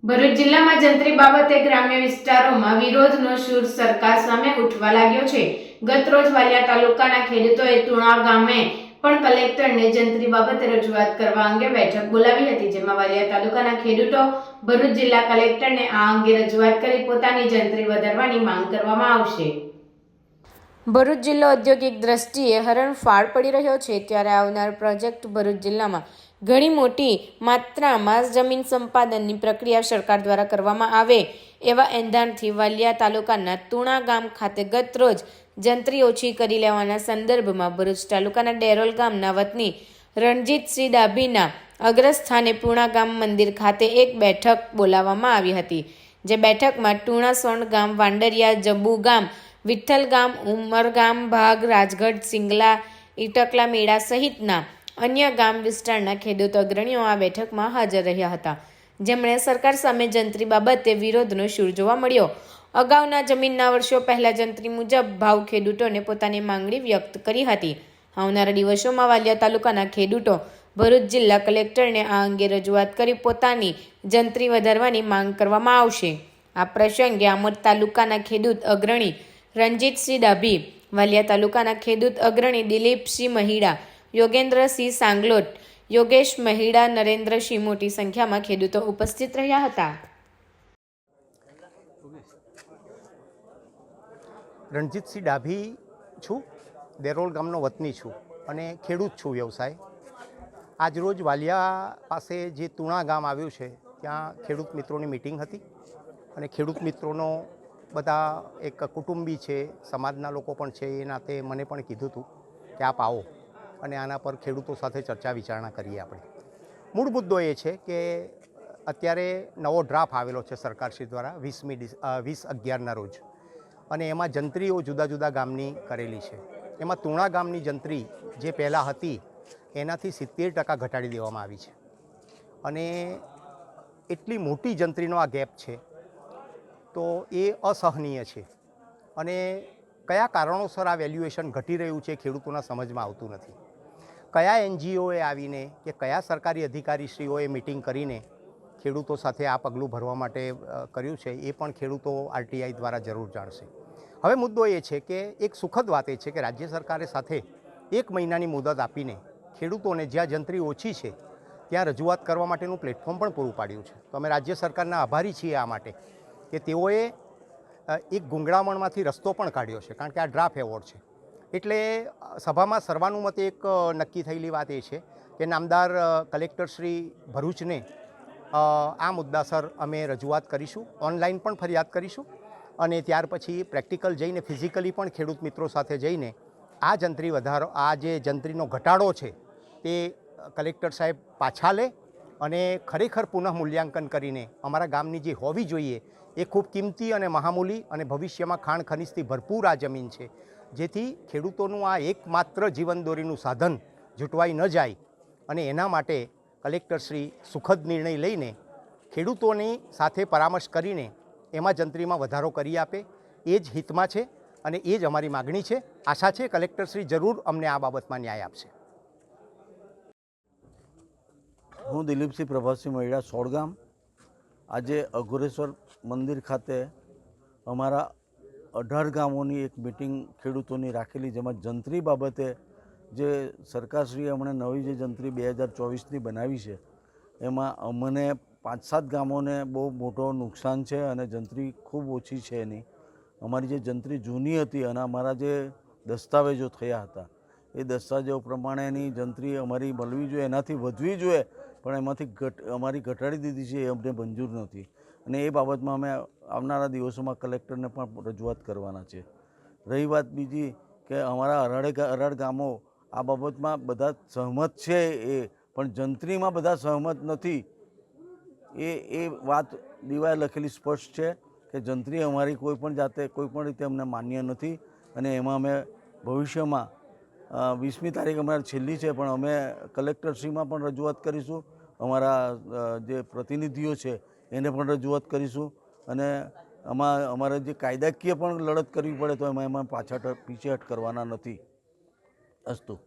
ભરૂચ જિલ્લામાં જંત્રી બાબતે ગ્રામ્ય વિસ્તારોમાં વિરોધનો સૂર સરકાર સામે ઉઠવા લાગ્યો છે। ગત રોજ વાલિયા તાલુકાના ખેડૂતોએ તુણા ગામે પણ કલેક્ટરને જંત્રી બાબતે રજૂઆત કરવા અંગે બેઠક બોલાવી હતી, જેમાં વાલિયા તાલુકાના ખેડૂતો ભરૂચ જિલ્લા કલેક્ટરને આ અંગે રજૂઆત કરી પોતાની જંત્રી વધારવાની માંગ કરવામાં આવશે। ભરૂચ જિલ્લો ઔદ્યોગિક દ્રષ્ટિએ હરણફાળ પડી રહ્યો છે, ત્યારે આવનાર પ્રોજેક્ટ ભરૂચ જિલ્લામાં ઘણી મોટી માત્રામાં જમીન સંપાદનની પ્રક્રિયા સરકાર દ્વારા કરવામાં આવે એવા એંધાણથી વાલિયા તાલુકાના તુણા ગામ ખાતે ગત રોજ જંત્રી ઓછી કરી લેવાના સંદર્ભમાં ભરૂચ તાલુકાના ડેરોલ ગામના વતની રણજીતસિંહ ડાભીના અગ્રસ્થાને પૂણા ગામ મંદિર ખાતે એક બેઠક બોલાવવામાં આવી હતી, જે બેઠકમાં ટુણા સોણ ગામ, વાંડરિયા, જંબુ ગામ, વિઠ્ઠલ ગામ, ઉમરગામ, ભાગ, રાજગઢ, સિંગલા, ઇટકલા, મેળા સહિતના અન્ય ગામ વિસ્તારના ખેડૂત અગ્રણીઓ આ બેઠકમાં હાજર રહ્યા હતા, જેમણે સરકાર સામે જંત્રી બાબતે વિરોધનો સૂર જોવા મળ્યો। અગાઉના જમીનના વર્ષો પહેલા જંત્રી મુજબ ભાવ ખેડૂતોને પોતાની માંગણી વ્યક્ત કરી હતી। આવનારા દિવસોમાં વાલિયા તાલુકાના ખેડૂતો ભરૂચ જિલ્લા કલેક્ટરને આ અંગે રજૂઆત કરી પોતાની જંત્રી વધારવાની માંગ કરવામાં આવશે। આ પ્રસંગે આમોદ તાલુકાના ખેડૂત અગ્રણી રણજીતસિંહ ડાભી, વાલિયા તાલુકાના ખેડૂત અગ્રણી દિલીપસિંહ મહિડા, યોગેન્દ્રસિંહ સાંગલોટ, યોગેશ મહિડા, નરેન્દ્રસિંહ મોટી સંખ્યામાં ખેડૂતો ઉપસ્થિત રહ્યા હતા। રણજીતસિંહ ડાભી છું, દેરોલ ગામનો વતની છું અને ખેડૂત છું વ્યવસાય। આજરોજ વાલિયા પાસે જે તુણા ગામ આવ્યું છે ત્યાં ખેડૂત મિત્રોની મિટિંગ હતી અને ખેડૂત મિત્રોનો બધા એક કુટુંબી છે, સમાજના લોકો પણ છે, એ નાતે મને પણ કીધું હતું કે આપ આવો અને આના પર ખેડૂતો સાથે ચર્ચા વિચારણા કરીએ। આપણે મૂળ મુદ્દો એ છે કે અત્યારે નવો ડ્રાફ્ટ આવેલો છે સરકારશ્રી દ્વારા 20/11ના રોજ, અને એમાં જંત્રીઓ જુદા જુદા ગામની કરેલી છે। એમાં તુણા ગામની જંત્રી જે પહેલાં હતી એનાથી 70% ઘટાડી દેવામાં આવી છે અને એટલી મોટી જંત્રીનો આ ગેપ છે તો એ અસહનીય છે અને કયા કારણોસર આ વેલ્યુએશન ઘટી રહ્યું છે ખેડૂતોના સમજમાં આવતું નથી। કયા એનજીઓએ આવીને કે કયા સરકારી અધિકારીશ્રીઓએ મિટિંગ કરીને ખેડૂતો સાથે આ પગલું ભરવા માટે કર્યું છે એ પણ ખેડૂતો આરટીઆઈ દ્વારા જરૂર જાણશે। હવે મુદ્દો એ છે કે એક સુખદ વાત એ છે કે રાજ્ય સરકારે સાથે 1 મહિનાની મુદત આપીને ખેડૂતોને જ્યાં જંત્રી ઓછી છે ત્યાં રજૂઆત કરવા માટેનું પ્લેટફોર્મ પણ પૂરું પાડ્યું છે। તો અમે રાજ્ય સરકારના આભારી છીએ આ માટે કે તેઓએ એક ગુંગળામણમાંથી રસ્તો પણ કાઢ્યો છે, કારણ કે આ ડ્રાફ્ટ એવોર્ડ છે એટલે સભામાં સર્વાનુમતે એક નક્કી થયેલી વાત એ છે કે નામદાર કલેક્ટર શ્રી ભરૂચને આ મુદ્દાસર અમે રજૂઆત કરીશું, ઓનલાઈન પણ ફરિયાદ કરીશું અને ત્યાર પછી પ્રેક્ટિકલ જઈને ફિઝિકલી પણ ખેડૂત મિત્રો સાથે જઈને આ જંત્રી વધારો, આ જે જંત્રીનો ઘટાડો છે તે કલેક્ટર સાહેબ પાછા લે અને ખરેખર પુનઃ મૂલ્યાંકન કરીને અમારા ગામની જે હોવી જોઈએ એ ખૂબ કિંમતી અને મહામૂલી અને ભવિષ્યમાં ખાણ ખનીજથી ભરપૂર આ જમીન છે, જેથી ખેડૂતોનું આ એકમાત્ર જીવનદોરીનું સાધન જૂટવાઈ ન જાય અને એના માટે કલેક્ટરશ્રી સુખદ નિર્ણય લઈને ખેડૂતોની સાથે પરામર્શ કરીને એમાં જંત્રીમાં વધારો કરી આપે એ જ હિતમાં છે અને એ જ અમારી માગણી છે। આશા છે કલેક્ટરશ્રી જરૂર અમને આ બાબતમાં ન્યાય આપશે। હું દિલીપસિંહ પ્રભાતસિંહ મહિડા, સોળગામ। આજે અઘોરેશ્વર મંદિર ખાતે અમારા 18 ગામોની એક મિટિંગ ખેડૂતોની રાખેલી, જેમાં જંત્રી બાબતે જે સરકારશ્રીએ હમણાં નવી જે જંત્રી 2024ની બનાવી છે એમાં અમને 5-7 ગામોને બહુ મોટો નુકસાન છે અને જંત્રી ખૂબ ઓછી છે એની। અમારી જે જંત્રી જૂની હતી અને અમારા જે દસ્તાવેજો થયા હતા એ દસ્તાવેજો પ્રમાણેની જંત્રી અમારી મળવી જોઈએ, એનાથી વધવી જોઈએ, પણ એમાંથી અમારી ઘટાડી દીધી છે એ અમને મંજૂર નથી અને એ બાબતમાં અમે આવનારા દિવસોમાં કલેક્ટરને પણ રજૂઆત કરવાના છે। રહી વાત બીજી કે અમારા અરાડ ગામો આ બાબતમાં બધા સહમત છે પણ જંત્રીમાં બધા સહમત નથી। એ વાત દીવાએ લખેલી સ્પષ્ટ છે કે જંત્રી અમારી કોઈ પણ જાતે કોઈ પણ રીતે અમને માન્ય નથી અને એમાં અમે ભવિષ્યમાં 20મી તારીખ અમારી છેલ્લી છે, પણ અમે કલેક્ટરશ્રીમાં પણ રજૂઆત કરીશું, અમારા જે પ્રતિનિધિઓ છે એને પણ રજૂઆત કરીશું અને અમારે જે કાયદાકીય પણ લડત કરવી પડે તો એમાં પીછેહટ કરવાના નથી। અસ્તુ।